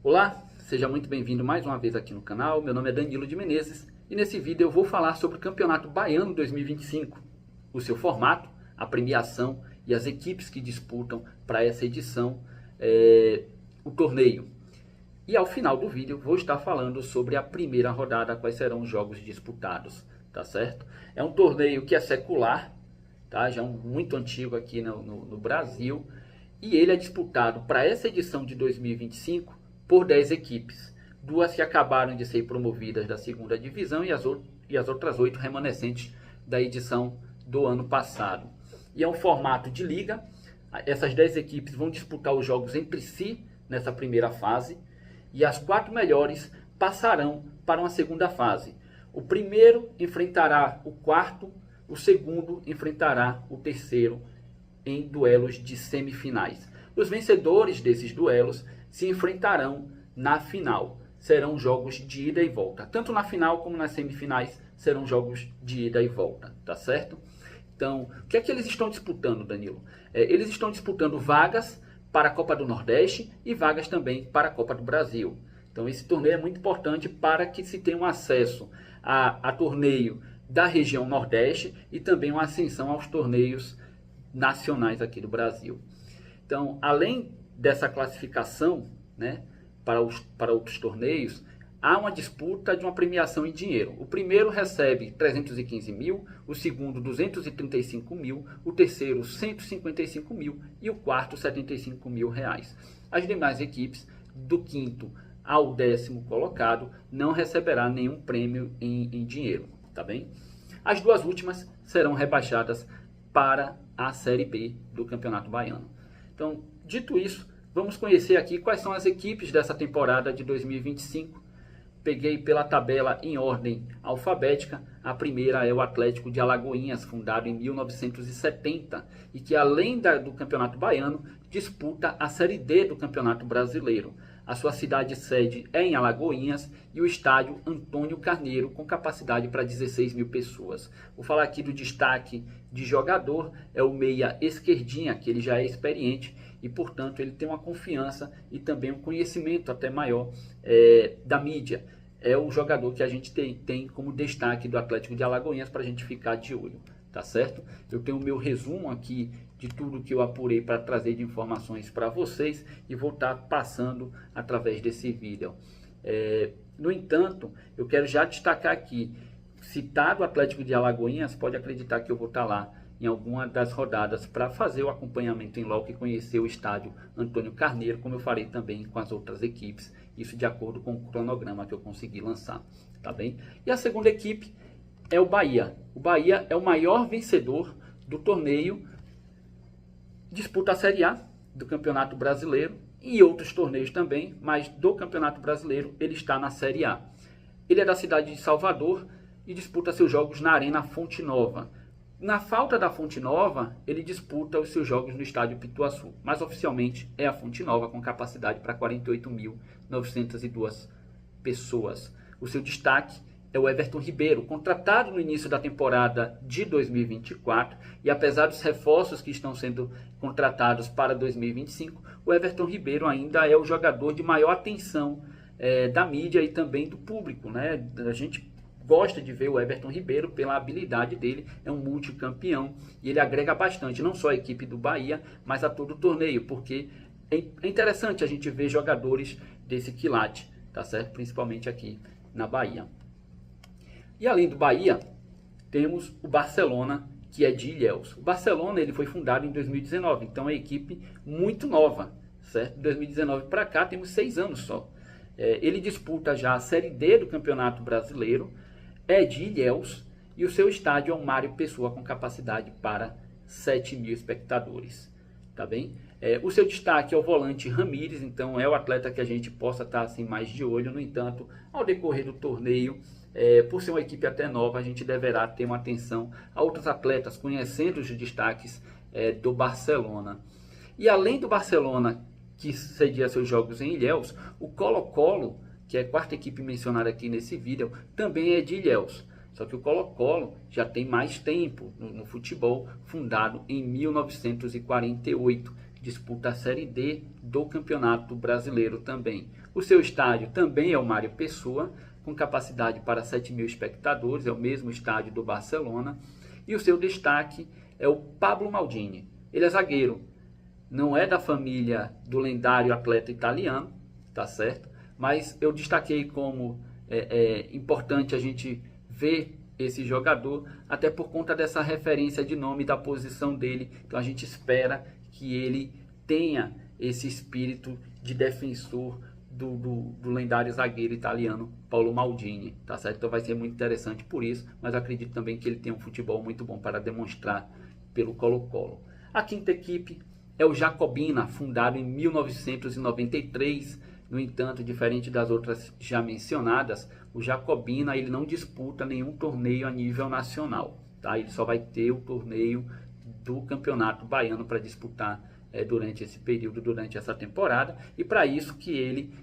Olá, seja muito bem-vindo mais uma vez aqui no canal. Meu nome é Danilo de Menezes e nesse vídeo eu vou falar sobre o Campeonato Baiano 2025, o seu formato, a premiação e as equipes que disputam para essa edição o torneio. E ao final do vídeo vou estar falando sobre a primeira rodada, quais serão os jogos disputados, tá certo? É um torneio que é secular, tá? Já muito antigo aqui no Brasil, e ele é disputado para essa edição de 2025 por 10 equipes, duas que acabaram de ser promovidas da segunda divisão e as outras 8 remanescentes da edição do ano passado. E é um formato de liga. Essas 10 equipes vão disputar os jogos entre si nessa primeira fase, e as 4 melhores passarão para uma segunda fase. O primeiro enfrentará o quarto, o segundo enfrentará o terceiro em duelos de semifinais. Os vencedores desses duelos se enfrentarão na final. Serão jogos de ida e volta. Tanto na final como nas semifinais serão jogos de ida e volta, tá certo? Então, o que é que eles estão disputando, Danilo? Eles estão disputando vagas para a Copa do Nordeste e vagas também para a Copa do Brasil. Então, esse torneio é muito importante para que se tenha um acesso a torneio da região Nordeste e também uma ascensão aos torneios nacionais aqui do Brasil. Então, além dessa classificação, né, para outros torneios, há uma disputa de uma premiação em dinheiro. O primeiro recebe 315 mil, o segundo 235 mil, o terceiro 155 mil e o quarto 75 mil reais. As demais equipes, do quinto ao 10º colocado, não receberá nenhum prêmio em dinheiro, tá bem? As duas últimas serão rebaixadas para a Série B do Campeonato Baiano. Então, dito isso, vamos conhecer aqui quais são as equipes dessa temporada de 2025. Peguei pela tabela em ordem alfabética. A primeira é o Atlético de Alagoinhas, fundado em 1970, e que além do Campeonato Baiano, disputa a Série D do Campeonato Brasileiro. A sua cidade sede é em Alagoinhas e o estádio Antônio Carneiro, com capacidade para 16 mil pessoas. Vou falar aqui do destaque de jogador, é o meia Esquerdinha, que ele já é experiente e, portanto, ele tem uma confiança e também um conhecimento até maior da mídia. É o jogador que a gente tem como destaque do Atlético de Alagoinhas para a gente ficar de olho, tá certo? Eu tenho o meu resumo aqui de tudo que eu apurei para trazer de informações para vocês e vou estar passando através desse vídeo. No entanto, eu quero já destacar aqui, citado o Atlético de Alagoinhas, pode acreditar que eu vou estar lá em alguma das rodadas para fazer o acompanhamento em loco e conhecer o estádio Antônio Carneiro, como eu farei também com as outras equipes, isso de acordo com o cronograma que eu consegui lançar, tá bem? E a segunda equipe é o Bahia. O Bahia é o maior vencedor do torneio, disputa a Série A do Campeonato Brasileiro e outros torneios também, mas do Campeonato Brasileiro ele está na Série A. Ele é da cidade de Salvador e disputa seus jogos na Arena Fonte Nova. Na falta da Fonte Nova, ele disputa os seus jogos no estádio Pituaçu, mas oficialmente é a Fonte Nova, com capacidade para 48.902 pessoas. O seu destaque é o Everton Ribeiro, contratado no início da temporada de 2024, e apesar dos reforços que estão sendo contratados para 2025, o Everton Ribeiro ainda é o jogador de maior atenção da mídia e também do público, né? A gente gosta de ver o Everton Ribeiro pela habilidade dele, é um multicampeão e ele agrega bastante, não só a equipe do Bahia, mas a todo o torneio, porque é interessante a gente ver jogadores desse quilate, tá certo? Principalmente aqui na Bahia. E além do Bahia, temos o Barcelona, que é de Ilhéus. O Barcelona ele foi fundado em 2019, então é uma equipe muito nova, certo? De 2019 para cá temos 6 anos só. Ele disputa já a Série D do Campeonato Brasileiro, é de Ilhéus e o seu estádio é o Mário Pessoa, com capacidade para 7 mil espectadores, tá bem? O seu destaque é o volante Ramires, então é o atleta que a gente possa estar assim mais de olho. No entanto, ao decorrer do torneio, por ser uma equipe até nova, a gente deverá ter uma atenção a outros atletas, conhecendo os destaques do Barcelona. E além do Barcelona, que cedia seus jogos em Ilhéus, o Colo-Colo, que é a quarta equipe mencionada aqui nesse vídeo, também é de Ilhéus. Só que o Colo-Colo já tem mais tempo no futebol, fundado em 1948. Disputa a Série D do Campeonato Brasileiro também. O seu estádio também é o Mário Pessoa, com capacidade para 7.000 espectadores, é o mesmo estádio do Barcelona. E o seu destaque é o Pablo Maldini. Ele é zagueiro, não é da família do lendário atleta italiano, tá certo? Mas eu destaquei como importante a gente ver esse jogador, até por conta dessa referência de nome da posição dele. Então a gente espera que ele tenha esse espírito de defensor do lendário zagueiro italiano Paolo Maldini, tá certo? Então vai ser muito interessante por isso, mas acredito também que ele tem um futebol muito bom para demonstrar pelo Colo-Colo. A quinta equipe é o Jacobina, fundado em 1993. No entanto, diferente das outras já mencionadas, o Jacobina ele não disputa nenhum torneio a nível nacional, tá? Ele só vai ter o torneio do Campeonato Baiano para disputar durante esse período, durante essa temporada, e para isso que ele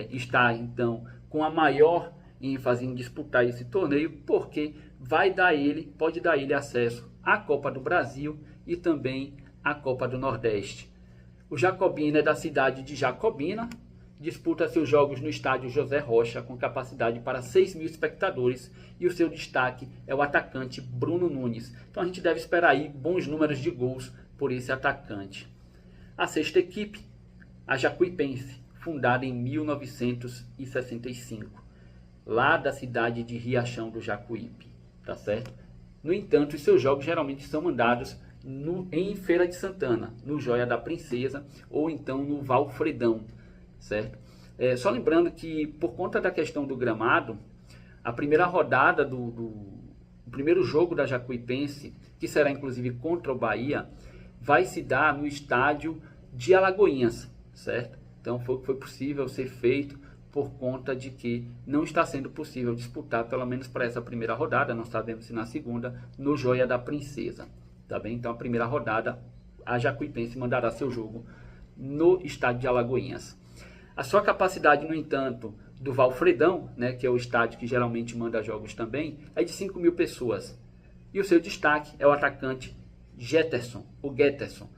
está então com a maior ênfase em disputar esse torneio, porque pode dar ele acesso à Copa do Brasil e também à Copa do Nordeste. O Jacobina é da cidade de Jacobina, disputa seus jogos no estádio José Rocha, com capacidade para 6.000 espectadores, e o seu destaque é o atacante Bruno Nunes. Então a gente deve esperar aí bons números de gols por esse atacante. A sexta equipe, a Jacuipense, fundada em 1965, lá da cidade de Riachão do Jacuípe, tá certo? No entanto, os seus jogos geralmente são mandados em Feira de Santana, no Joia da Princesa, ou então no Valfredão, certo? Só lembrando que, por conta da questão do gramado, a primeira rodada o primeiro jogo da Jacuipense, que será inclusive contra o Bahia, vai se dar no estádio de Alagoinhas, certo? Então foi possível ser feito por conta de que não está sendo possível disputar, pelo menos para essa primeira rodada, não sabemos se na segunda, no Joia da Princesa, tá bem? Então a primeira rodada, a Jacuipense mandará seu jogo no estádio de Alagoinhas. A sua capacidade, no entanto, do Valfredão, né, que é o estádio que geralmente manda jogos também, é de 5.000 pessoas. E o seu destaque é o atacante Getterson, o Getterson.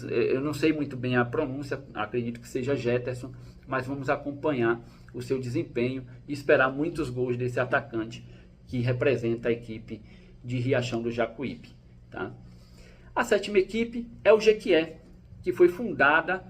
Eu não sei muito bem a pronúncia, acredito que seja Getterson, mas vamos acompanhar o seu desempenho e esperar muitos gols desse atacante que representa a equipe de Riachão do Jacuípe, tá? A sétima equipe é o Jequié, que foi fundada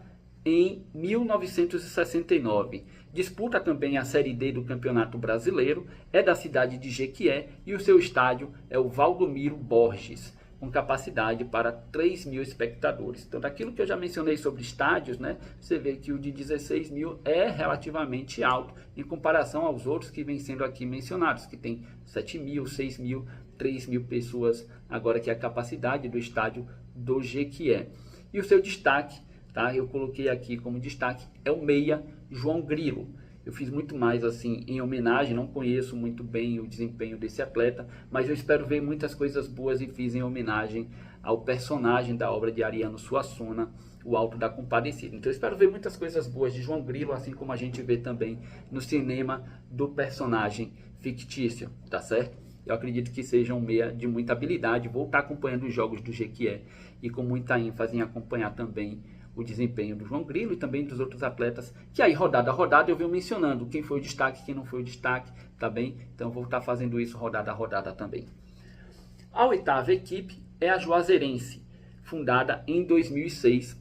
em 1969. Disputa também a Série D do Campeonato Brasileiro, é da cidade de Jequié e o seu estádio é o Valdomiro Borges, com capacidade para 3.000 espectadores. Então, daquilo que eu já mencionei sobre estádios, né, você vê que o de 16.000 é relativamente alto em comparação aos outros que vêm sendo aqui mencionados, que tem 7.000, 6.000, 3.000 pessoas, agora que é a capacidade do estádio do Jequié. E o seu destaque, tá, eu coloquei aqui como destaque, é o meia João Grilo. Eu fiz muito mais assim em homenagem, não conheço muito bem o desempenho desse atleta, mas eu espero ver muitas coisas boas e fiz em homenagem ao personagem da obra de Ariano Suassuna, O Alto da Compadecida. Então eu espero ver muitas coisas boas de João Grilo, assim como a gente vê também no cinema do personagem fictício, tá certo? Eu acredito que seja um meia de muita habilidade, vou estar acompanhando os jogos do Jequié e com muita ênfase em acompanhar também o desempenho do João Grilo e também dos outros atletas, que aí rodada a rodada eu venho mencionando quem foi o destaque, quem não foi o destaque, tá bem? Então vou estar fazendo isso rodada a rodada também. A oitava equipe é a Juazeirense, fundada em 2006,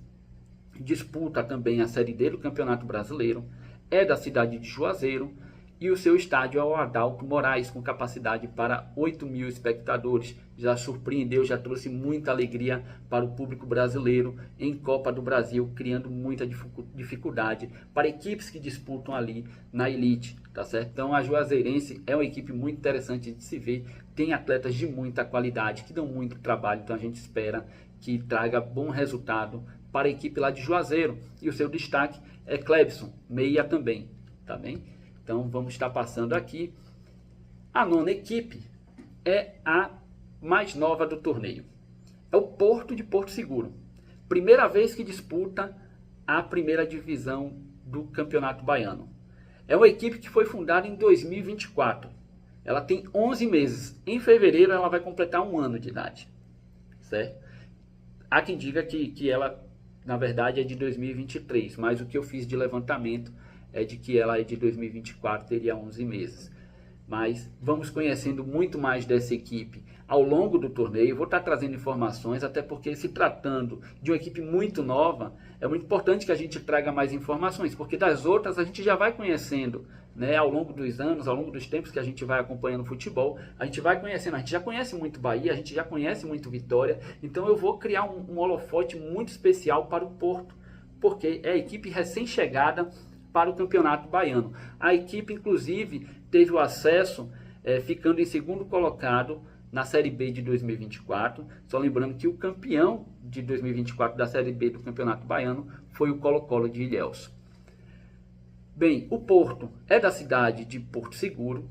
disputa também a Série D do Campeonato Brasileiro, é da cidade de Juazeiro, e o seu estádio é o Adalto Moraes, com capacidade para 8.000 espectadores. Já surpreendeu, já trouxe muita alegria para o público brasileiro em Copa do Brasil, criando muita dificuldade para equipes que disputam ali na elite, tá certo? Então a Juazeirense é uma equipe muito interessante de se ver, tem atletas de muita qualidade, que dão muito trabalho, então a gente espera que traga bom resultado para a equipe lá de Juazeiro. E o seu destaque é Clebson, meia também, tá bem? Então vamos estar passando aqui. A nona equipe é a mais nova do torneio. É o Porto de Porto Seguro. Primeira vez que disputa a primeira divisão do Campeonato Baiano. É uma equipe que foi fundada em 2024. Ela tem 11 meses. Em fevereiro ela vai completar 1 ano de idade. Certo? Há quem diga que ela, na verdade, é de 2023. Mas o que eu fiz de levantamento é de que ela é de 2024, teria 11 meses. Mas vamos conhecendo muito mais dessa equipe ao longo do torneio. Vou estar trazendo informações, até porque, se tratando de uma equipe muito nova, é muito importante que a gente traga mais informações, porque das outras a gente já vai conhecendo, né, ao longo dos anos, ao longo dos tempos que a gente vai acompanhando o futebol, a gente vai conhecendo, a gente já conhece muito Bahia, a gente já conhece muito Vitória, então eu vou criar um holofote muito especial para o Porto, porque é a equipe recém-chegada para o Campeonato Baiano. A equipe, inclusive, teve o acesso, ficando em segundo colocado na Série B de 2024. Só lembrando que o campeão de 2024 da Série B do Campeonato Baiano foi o Colo-Colo de Ilhéus. Bem, o Porto é da cidade de Porto Seguro,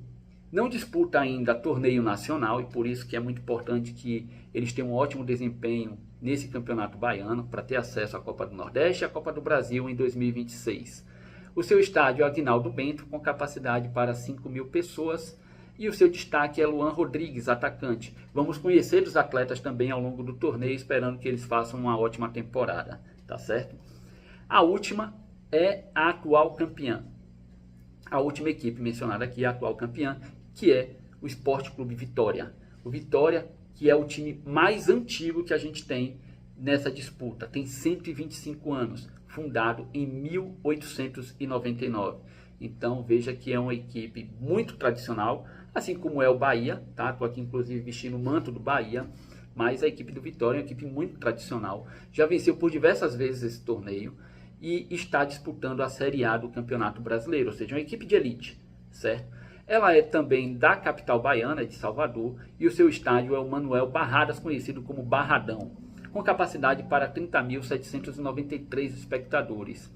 não disputa ainda torneio nacional, e por isso que é muito importante que eles tenham um ótimo desempenho nesse Campeonato Baiano, para ter acesso à Copa do Nordeste e à Copa do Brasil em 2026. O seu estádio é o Aguinaldo Bento, com capacidade para 5.000 pessoas, e o seu destaque é Luan Rodrigues, atacante. Vamos conhecer os atletas também ao longo do torneio, esperando que eles façam uma ótima temporada, tá certo? A última é a atual campeã. A última equipe mencionada aqui é a atual campeã, que é o Sport Clube Vitória. O Vitória, que é o time mais antigo que a gente tem nessa disputa, tem 125 anos, fundado em 1899. Então veja que é uma equipe muito tradicional, assim como é o Bahia, tá? Estou aqui inclusive vestindo o manto do Bahia, mas a equipe do Vitória é uma equipe muito tradicional, já venceu por diversas vezes esse torneio e está disputando a Série A do Campeonato Brasileiro, ou seja, uma equipe de elite, certo? Ela é também da capital baiana, de Salvador, e o seu estádio é o Manuel Barradas, conhecido como Barradão, com capacidade para 30.793 espectadores.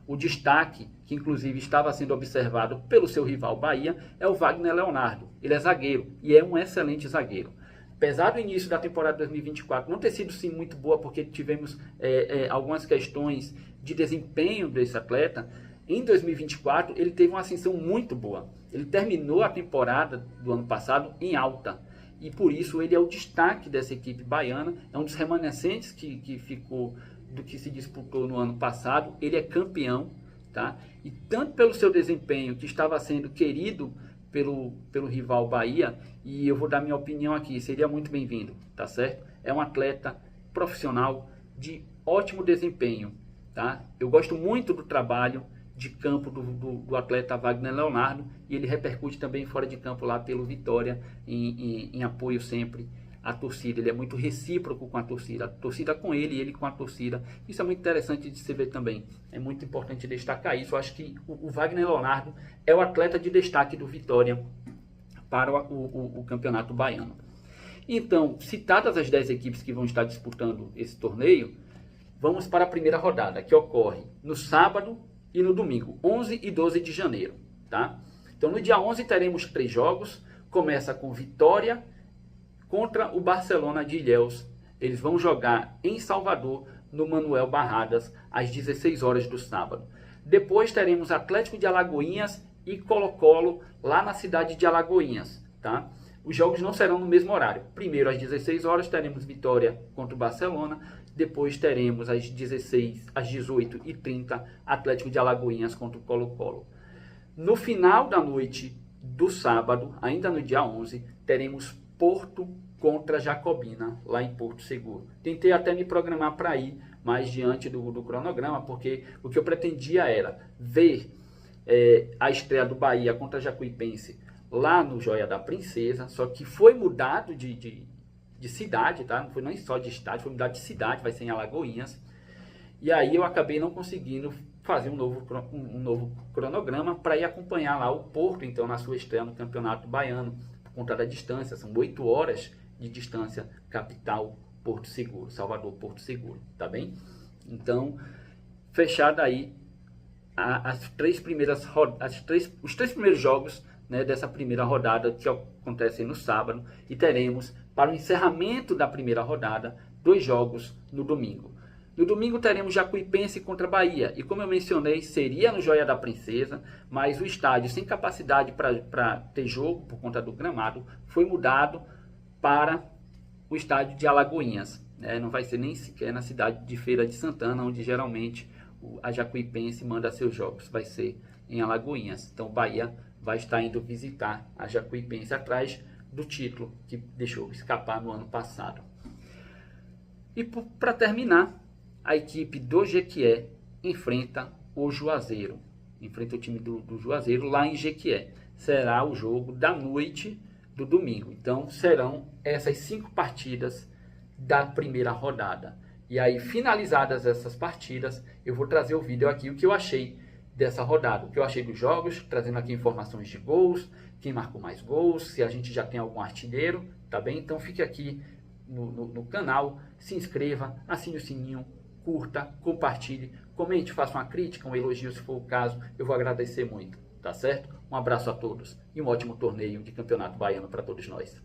O destaque, que inclusive estava sendo observado pelo seu rival Bahia, é o Wagner Leonardo. Ele é zagueiro e é um excelente zagueiro. Apesar do início da temporada 2024 não ter sido sim muito boa, porque tivemos algumas questões de desempenho desse atleta, em 2024 ele teve uma ascensão muito boa. Ele terminou a temporada do ano passado em alta. E por isso ele é o destaque dessa equipe baiana, é um dos remanescentes que ficou do que se disputou no ano passado. Ele é campeão, tá? E tanto pelo seu desempenho, que estava sendo querido pelo rival Bahia, e eu vou dar minha opinião aqui, seria muito bem-vindo, tá certo? É um atleta profissional de ótimo desempenho, tá? Eu gosto muito do trabalho de campo do atleta Wagner Leonardo, e ele repercute também fora de campo lá pelo Vitória, em apoio sempre à torcida. Ele é muito recíproco com a torcida com ele e ele com a torcida. Isso é muito interessante de se ver também, é muito importante destacar isso. Eu acho que o Wagner Leonardo é o atleta de destaque do Vitória para o Campeonato Baiano. Então, citadas as 10 equipes que vão estar disputando esse torneio, vamos para a primeira rodada, que ocorre no sábado e no domingo, 11 e 12 de janeiro, tá? Então no dia 11 teremos 3 jogos, começa com Vitória contra o Barcelona de Ilhéus. Eles vão jogar em Salvador, no Manuel Barradas, às 16 horas do sábado. Depois teremos Atlético de Alagoinhas e Colo-Colo, lá na cidade de Alagoinhas, tá? Os jogos não serão no mesmo horário. Primeiro às 16 horas teremos Vitória contra o Barcelona, depois teremos às 18h30 Atlético de Alagoinhas contra o Colo-Colo. No final da noite do sábado, ainda no dia 11, teremos Porto contra Jacobina, lá em Porto Seguro. Tentei até me programar para ir, mas diante do cronograma, porque o que eu pretendia era ver a estreia do Bahia contra Jacuipense lá no Joia da Princesa, só que foi mudado de cidade, tá? Não foi nem só de estádio, foi mudado de cidade, vai ser em Alagoinhas. E aí eu acabei não conseguindo fazer um novo cronograma para ir acompanhar lá o Porto, então, na sua estreia no Campeonato Baiano, por conta da distância. São 8 horas de distância, capital Porto Seguro, Salvador Porto Seguro, tá bem? Então, fechada aí os 3 primeiros jogos, né, dessa primeira rodada, que acontecem no sábado, e teremos, para o encerramento da primeira rodada, 2 jogos no domingo. No domingo teremos Jacuipense contra Bahia, e como eu mencionei, seria no Joia da Princesa, mas o estádio, sem capacidade para ter jogo por conta do gramado, foi mudado para o estádio de Alagoinhas, né? Não vai ser nem sequer na cidade de Feira de Santana, onde geralmente a Jacuipense manda seus jogos, vai ser em Alagoinhas. Então o Bahia vai estar indo visitar a Jacuipense atrás do título que deixou escapar no ano passado. E para terminar, a equipe do Jequié enfrenta o Juazeiro. Enfrenta o time do Juazeiro lá em Jequié. Será o jogo da noite do domingo. Então serão essas 5 partidas da primeira rodada. E aí, finalizadas essas partidas, eu vou trazer o vídeo aqui, o que eu achei dessa rodada, o que eu achei dos jogos, trazendo aqui informações de gols, quem marcou mais gols, se a gente já tem algum artilheiro, tá bem? Então fique aqui no canal, se inscreva, assine o sininho, curta, compartilhe, comente, faça uma crítica, um elogio se for o caso, eu vou agradecer muito, tá certo? Um abraço a todos e um ótimo torneio de Campeonato Baiano para todos nós.